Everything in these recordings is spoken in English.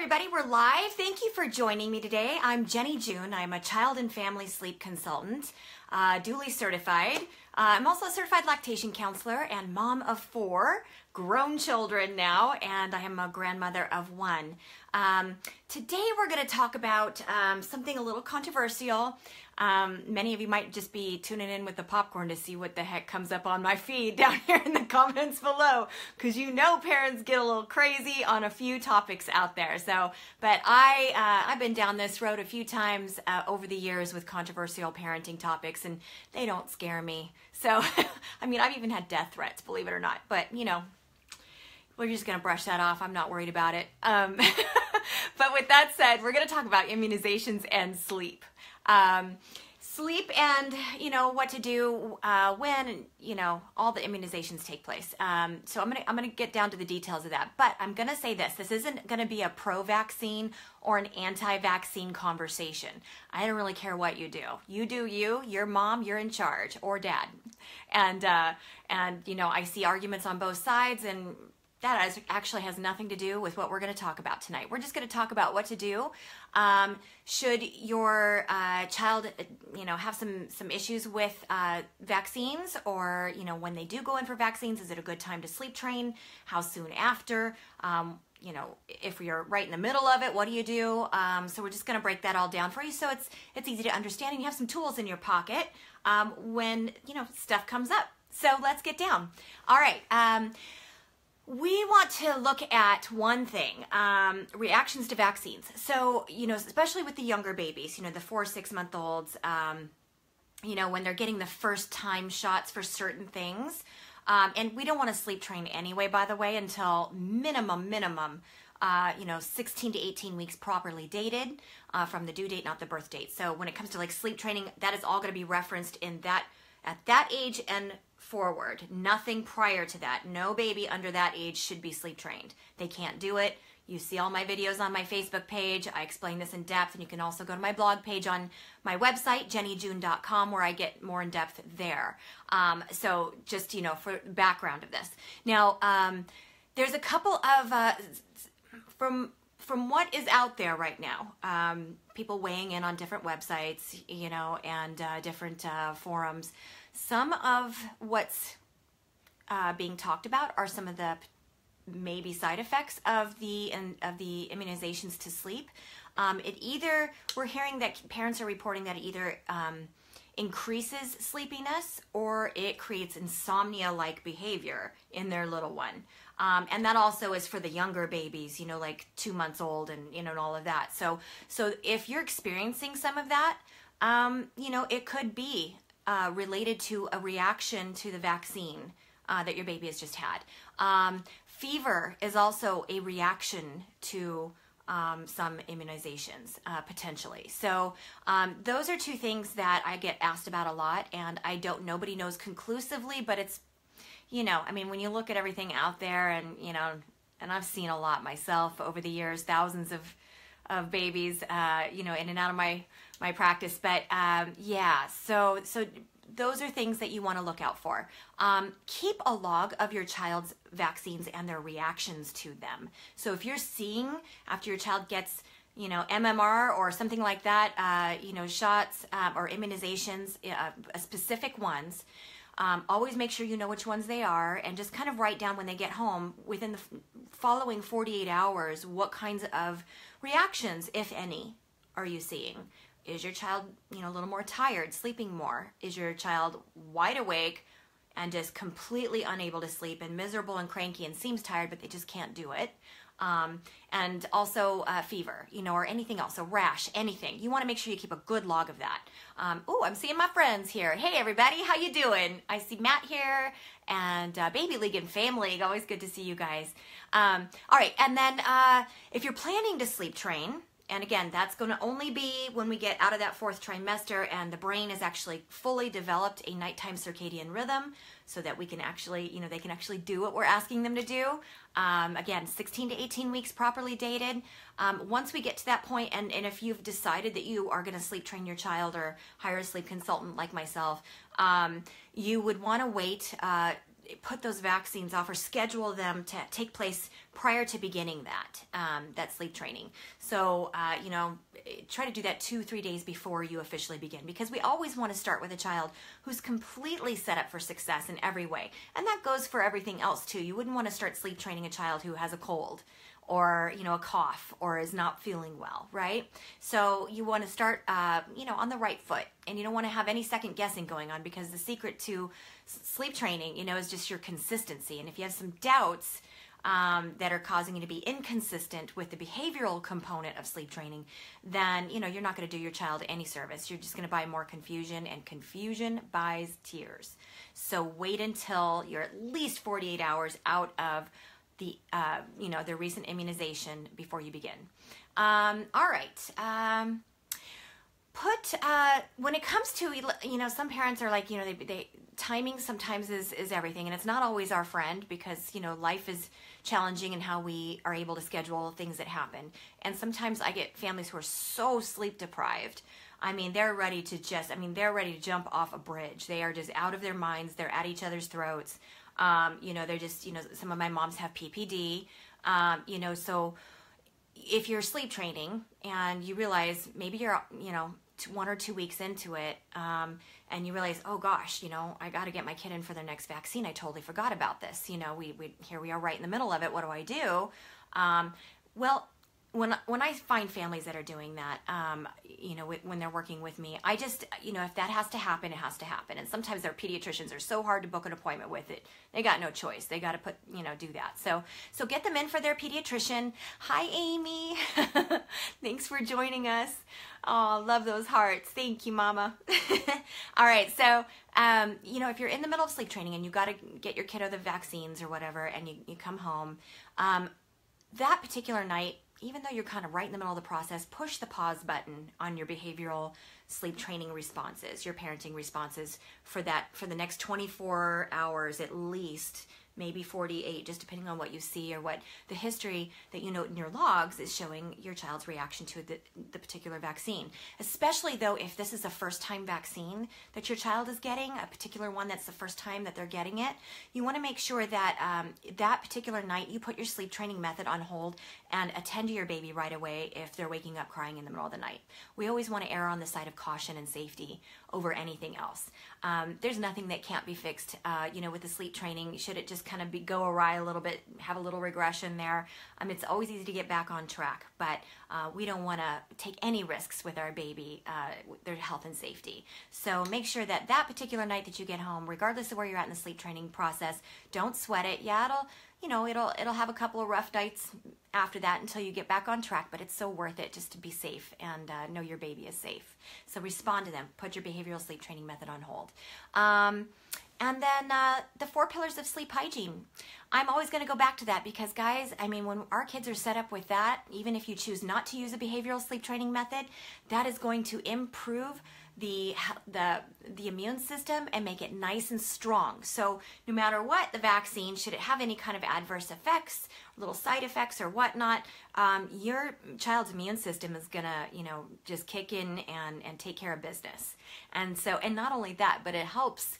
everybody, we're live. Thank you for joining me today. I'm Jenny June. I'm a child and family sleep consultant, duly certified. I'm also a certified lactation counselor and mom of 4 grown children now, and I am a grandmother of 1. Today we're going to talk about something a little controversial. Many of you might just be tuning in with the popcorn to see what the heck comes up on my feed down here in the comments below, because you know parents get a little crazy on a few topics out there. So, but I've been down this road a few times over the years with controversial parenting topics, and they don't scare me. So, I mean, I've even had death threats, believe it or not, but you know, we're just going to brush that off. I'm not worried about it. But with that said, we're going to talk about immunizations and sleep. Sleep and, you know, what to do when, you know, all the immunizations take place. So I'm gonna get down to the details of that. But I'm going to say this. This isn't going to be a pro-vaccine or an anti-vaccine conversation. I don't really care what you do. You do you. Your mom, you're in charge, or dad. And you know, I see arguments on both sides, and that actually has nothing to do with what we're going to talk about tonight. We're just going to talk about what to do. Should your child, you know, have some issues with vaccines, or, you know, when they do go in for vaccines, is it a good time to sleep train? How soon after? You know, if you're right in the middle of it, what do you do? So we're just going to break that all down for you, so it's easy to understand, and you have some tools in your pocket when, you know, stuff comes up. So let's get down. All right. We want to look at one thing, reactions to vaccines. So, you know, especially with the younger babies, you know, the 4-6-month-olds, you know, when they're getting the first time shots for certain things. And we don't want to sleep train anyway, by the way, until minimum, you know, 16 to 18 weeks properly dated from the due date, not the birth date. So when it comes to like sleep training, that is all going to be referenced in that, at that age and forward. Nothing prior to that. No baby under that age should be sleep trained. They can't do it. You see all my videos on my Facebook page. I explain this in depth, and you can also go to my blog page on my website, jennijune.com, where I get more in depth there. So just, you know, for background of this. Now, there's a couple of, from what is out there right now, people weighing in on different websites, you know, and different forums. Some of what's being talked about are some of the maybe side effects of the immunizations to sleep. We're hearing that parents are reporting that it either increases sleepiness or it creates insomnia-like behavior in their little one. And that also is for the younger babies, you know, like 2 months old and, you know, and all of that. So if you're experiencing some of that, you know, it could be related to a reaction to the vaccine that your baby has just had. Fever is also a reaction to some immunizations, potentially. So those are 2 things that I get asked about a lot, and nobody knows conclusively, but it's, you know, I mean, when you look at everything out there, and, you know, and I've seen a lot myself over the years, thousands of babies, you know, in and out of my practice. But yeah, so those are things that you want to look out for. Keep a log of your child's vaccines and their reactions to them. So if you're seeing after your child gets, you know, MMR or something like that, you know, shots or immunizations, specific ones, always make sure you know which ones they are, and just kind of write down when they get home within the following 48 hours what kinds of reactions, if any, are you seeing. Is your child, you know, a little more tired, sleeping more? Is your child wide awake and just completely unable to sleep and miserable and cranky and seems tired, but they just can't do it? And also fever, you know, or anything else, a rash, anything. You want to make sure you keep a good log of that. Oh, I'm seeing my friends here. Hey, everybody, how you doing? I see Matt here, and Baby League and Family. Always good to see you guys. All right, and then if you're planning to sleep train, and again, that's going to only be when we get out of that 4th trimester and the brain is actually fully developed a nighttime circadian rhythm, so that we can actually, you know, they can actually do what we're asking them to do. Again, 16 to 18 weeks properly dated. Once we get to that point, and if you've decided that you are going to sleep train your child or hire a sleep consultant like myself, you would want to wait put those vaccines off or schedule them to take place prior to beginning that sleep training. So, try to do that 2-3 days before you officially begin, because we always want to start with a child who's completely set up for success in every way. And that goes for everything else too. You wouldn't want to start sleep training a child who has a cold or, a cough or is not feeling well, right? So you want to start, on the right foot, and you don't want to have any second guessing going on, because the secret to sleep training, is just your consistency. And if you have some doubts that are causing you to be inconsistent with the behavioral component of sleep training, then, you're not going to do your child any service. You're just going to buy more confusion, and confusion buys tears. So wait until you're at least 48 hours out of the recent immunization before you begin. All right. When it comes to, some parents are like, they timing sometimes is everything, and it's not always our friend, because, life is challenging and how we are able to schedule things that happen. And sometimes I get families who are so sleep deprived. They're ready to jump off a bridge. They are just out of their minds. They're at each other's throats. They're just, some of my moms have PPD, so if you're sleep training and you realize maybe you're, 1 or 2 weeks into it, and you realize, oh gosh, I got to get my kid in for their next vaccine. I totally forgot about this. Here we are right in the middle of it. What do I do? When I find families that are doing that, when they're working with me, I just, if that has to happen, it has to happen. And sometimes their pediatricians are so hard to book an appointment with it. They got no choice. They got to do that. So get them in for their pediatrician. Hi, Amy. Thanks for joining us. Oh, love those hearts. Thank you, Mama. All right. So, if you're in the middle of sleep training and you got to get your kiddo the vaccines or whatever, and you come home, that particular night, even though you're kind of right in the middle of the process, push the pause button on your behavioral sleep training responses, your parenting responses for the next 24 hours at least, maybe 48, just depending on what you see or what the history that you note in your logs is showing your child's reaction to the particular vaccine. Especially though, if this is a first-time vaccine that your child is getting, a particular one that's the first time that they're getting it, you want to make sure that that particular night you put your sleep training method on hold and attend to your baby right away if they're waking up crying in the middle of the night. We always want to err on the side of caution and safety over anything else. There's nothing that can't be fixed, with the sleep training. Should it just kind of go awry a little bit, have a little regression there, it's always easy to get back on track, but we don't want to take any risks with our baby, their health and safety. So make sure that particular night that you get home, regardless of where you're at in the sleep training process, don't sweat it. Yeah, it'll have a couple of rough nights after that until you get back on track, but it's so worth it just to be safe and know your baby is safe. So respond to them. Put your behavioral sleep training method on hold. And then the 4 pillars of sleep hygiene. I'm always going to go back to that because, guys, when our kids are set up with that, even if you choose not to use a behavioral sleep training method, that is going to improve the immune system and make it nice and strong. So no matter what the vaccine, should it have any kind of adverse effects, little side effects or whatnot, your child's immune system is gonna, just kick in and take care of business. And not only that, but it helps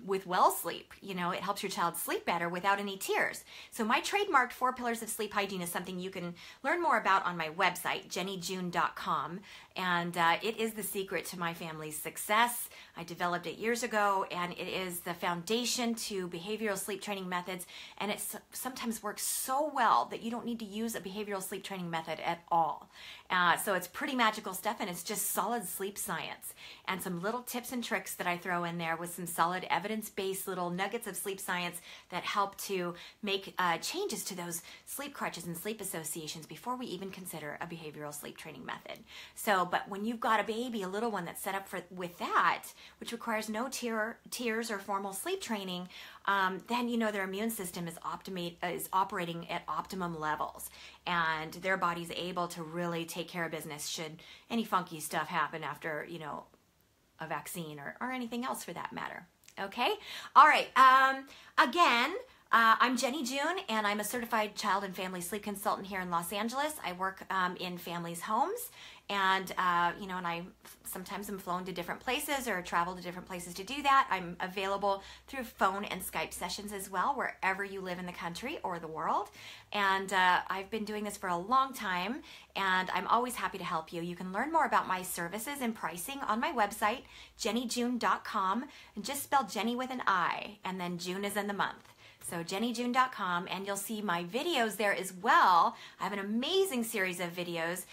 with well sleep. It helps your child sleep better without any tears. So my trademarked 4 pillars of sleep hygiene is something you can learn more about on my website, jennijune.com. And it is the secret to my family's success. I developed it years ago, and it is the foundation to behavioral sleep training methods. And it sometimes works so well that you don't need to use a behavioral sleep training method at all. So it's pretty magical stuff, and it's just solid sleep science. And some little tips and tricks that I throw in there with some solid evidence-based little nuggets of sleep science that help to make changes to those sleep crutches and sleep associations before we even consider a behavioral sleep training method. But when you've got a baby, a little one that's set up with that, which requires no tears or formal sleep training, then their immune system is operating at optimum levels, and their body's able to really take care of business should any funky stuff happen after a vaccine or anything else for that matter. Okay? All right. Again, I'm Jenni June, and I'm a certified child and family sleep consultant here in Los Angeles. I work in families' homes, and and I sometimes am flown to different places or travel to different places to do that. I'm available through phone and Skype sessions as well, wherever you live in the country or the world. And I've been doing this for a long time, and I'm always happy to help you. You can learn more about my services and pricing on my website, jennijune.com, and just spell Jenni with an I, and then June is in the month. So jennijune.com, and you'll see my videos there as well. I have an amazing series of videos,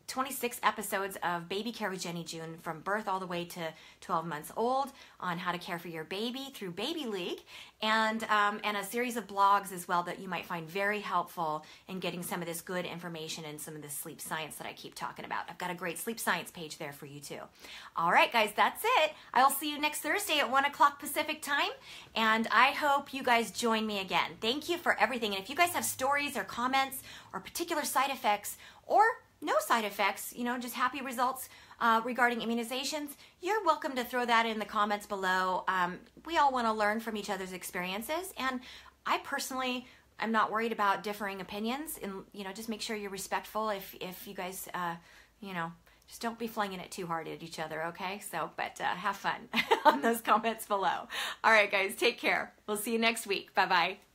26 episodes of baby care with Jenni June from birth all the way to 12 months old on how to care for your baby through Baby League, and a series of blogs as well that you might find very helpful in getting some of this good information and some of this sleep science that I keep talking about. I've got a great sleep science page there for you too. All right, guys, that's it. I'll see you next Thursday at 1 o'clock Pacific time, and I hope you guys join me again. Thank you for everything, and if you guys have stories or comments or particular side effects or no side effects, just happy results regarding immunizations, you're welcome to throw that in the comments below. We all want to learn from each other's experiences, and I personally am not worried about differing opinions, and just make sure you're respectful if you guys just don't be flinging it too hard at each other, okay? But have fun on those comments below. All right, guys, take care. We'll see you next week. Bye-bye.